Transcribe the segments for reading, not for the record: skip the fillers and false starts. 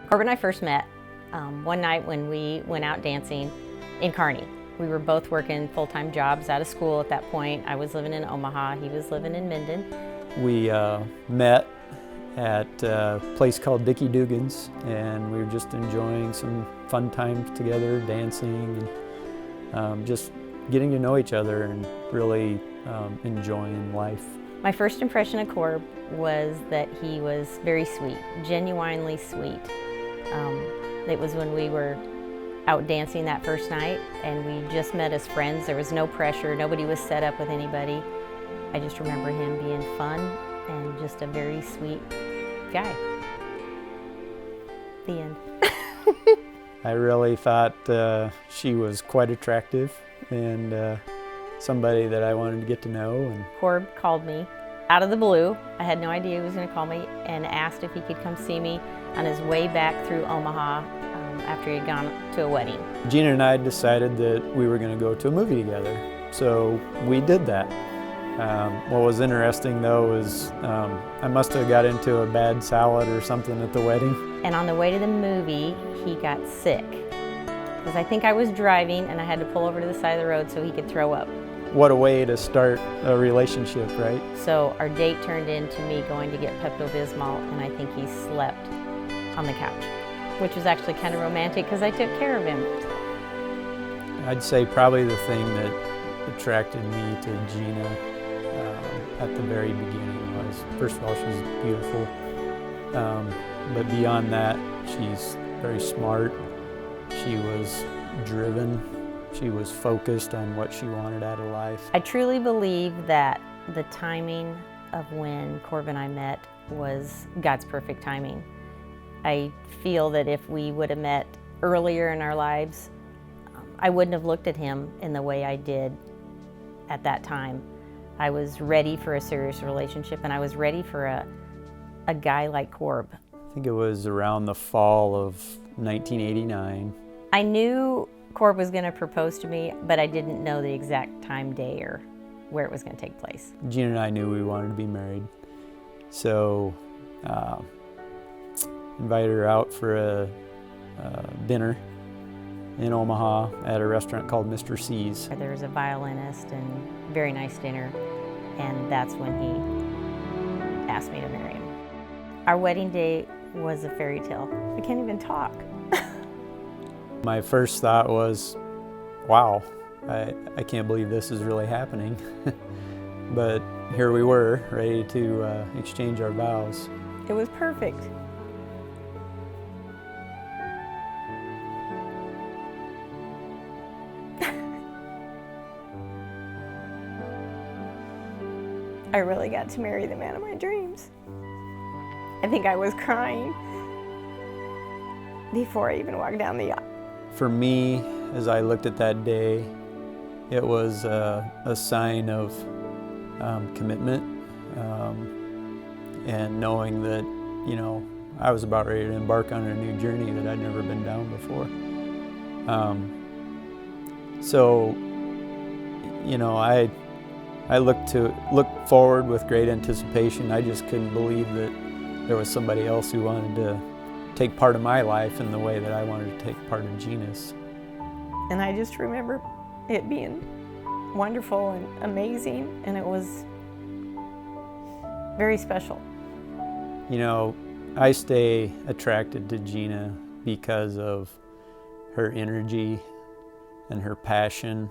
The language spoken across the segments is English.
Corb and I first met one night when we went out dancing in Kearney. We were both working full-time jobs out of school at that point. I was living in Omaha, he was living in Minden. We met at a place called Dickie Dugan's, and we were just enjoying some fun times together, dancing, and just getting to know each other and really enjoying life. My first impression of Corb was that he was very sweet, genuinely sweet. It was when we were out dancing that first night and we just met as friends. There was no pressure, nobody was set up with anybody. I just remember him being fun and just a very sweet guy. The end. I really thought she was quite attractive and somebody that I wanted to get to know. And Corb called me out of the blue. I had no idea he was going to call me, and asked if he could come see me on his way back through Omaha after he had gone to a wedding. Gina and I decided that we were going to go to a movie together, so we did that. What was interesting though was I must have got into a bad salad or something at the wedding. And on the way to the movie, he got sick. Because I think I was driving and I had to pull over to the side of the road so he could throw up. What a way to start a relationship, right? So our date turned into me going to get Pepto-Bismol, and I think he slept on the couch, which was actually kind of romantic because I took care of him. I'd say probably the thing that attracted me to Gina at the very beginning was, first of all, she's beautiful, but beyond that, she's very smart. She was driven. She was focused on what she wanted out of life. I truly believe that the timing of when Corb and I met was God's perfect timing. I feel that if we would have met earlier in our lives, I wouldn't have looked at him in the way I did at that time. I was ready for a serious relationship, and I was ready for a guy like Corb. I think it was around the fall of 1989. I knew Corb was going to propose to me, but I didn't know the exact time, day, or where it was going to take place. Gina and I knew we wanted to be married, so invited her out for a dinner in Omaha at a restaurant called Mr. C's. There was a violinist and very nice dinner, and that's when he asked me to marry him. Our wedding day was a fairy tale. I can't even talk. My first thought was, wow, I can't believe this is really happening. But here we were, ready to exchange our vows. It was perfect. I really got to marry the man of my dreams. I think I was crying before I even walked down the aisle. For me, as I looked at that day, it was a sign of commitment and knowing that, you know, I was about ready to embark on a new journey that I'd never been down before. So, you know, I looked forward with great anticipation. I just couldn't believe that there was somebody else who wanted to take part of my life in the way that I wanted to take part of Gina's. And I just remember it being wonderful and amazing, and it was very special. You know, I stay attracted to Gina because of her energy and her passion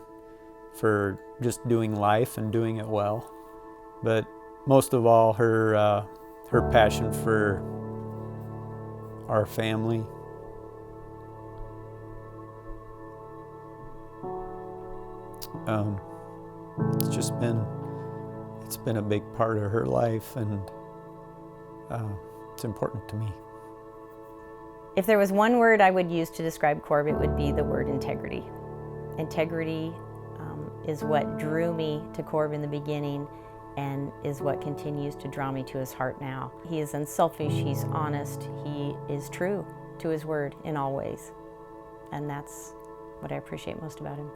for just doing life and doing it well. But most of all, her passion for our family. It's been a big part of her life, and it's important to me. If there was one word I would use to describe Corb, it would be the word integrity. Integrity is what drew me to Corb in the beginning and is what continues to draw me to his heart now. He is unselfish, he's honest, he is true to his word in all ways. And that's what I appreciate most about him.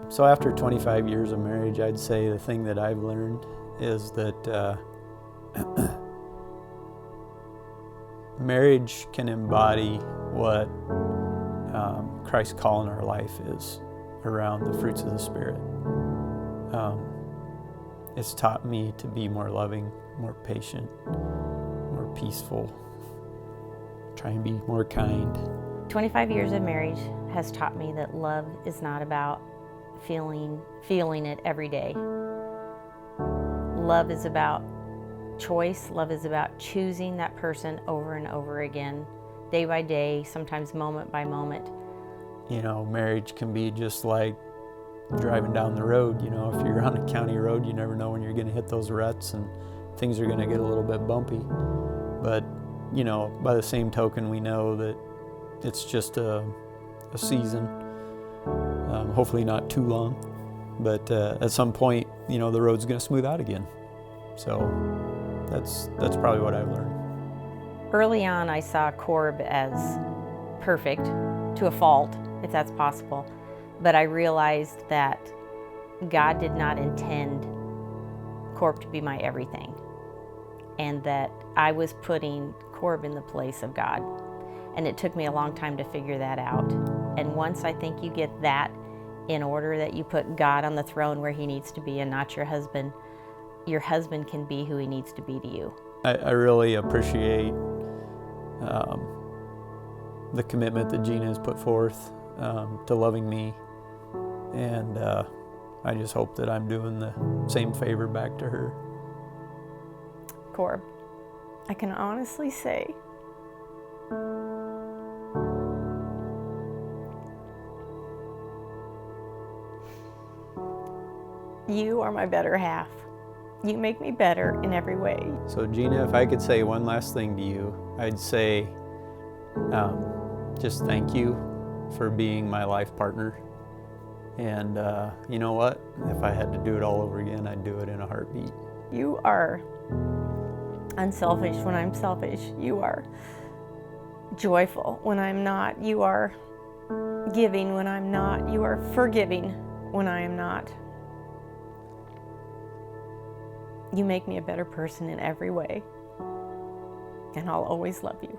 So after 25 years of marriage, I'd say the thing that I've learned is that marriage can embody what Christ's call in our life is around the fruits of the Spirit. It's taught me to be more loving, more patient, more peaceful, try and be more kind. 25 years of marriage has taught me that love is not about feeling it every day. Love is about choice. Love is about choosing that person over and over again, day by day, sometimes moment by moment. You know, marriage can be just like driving down the road. You know, if you're on a county road, you never know when you're going to hit those ruts and things are going to get a little bit bumpy. But, you know, by the same token, we know that it's just a season, hopefully not too long. But at some point, you know, the road's going to smooth out again. So that's probably what I've learned. Early on, I saw Corb as perfect, to a fault, if that's possible. But I realized that God did not intend Corb to be my everything, and that I was putting Corb in the place of God. And it took me a long time to figure that out. And once I think you get that in order, that you put God on the throne where he needs to be and not your husband can be who he needs to be to you. I really appreciate the commitment that Gina has put forth to loving me, and I just hope that I'm doing the same favor back to her. Corb, I can honestly say you are my better half. You make me better in every way. So Gina, if I could say one last thing to you, I'd say just thank you for being my life partner. And you know what? If I had to do it all over again, I'd do it in a heartbeat. You are unselfish when I'm selfish. You are joyful when I'm not. You are giving when I'm not. You are forgiving when I am not. You make me a better person in every way, and I'll always love you.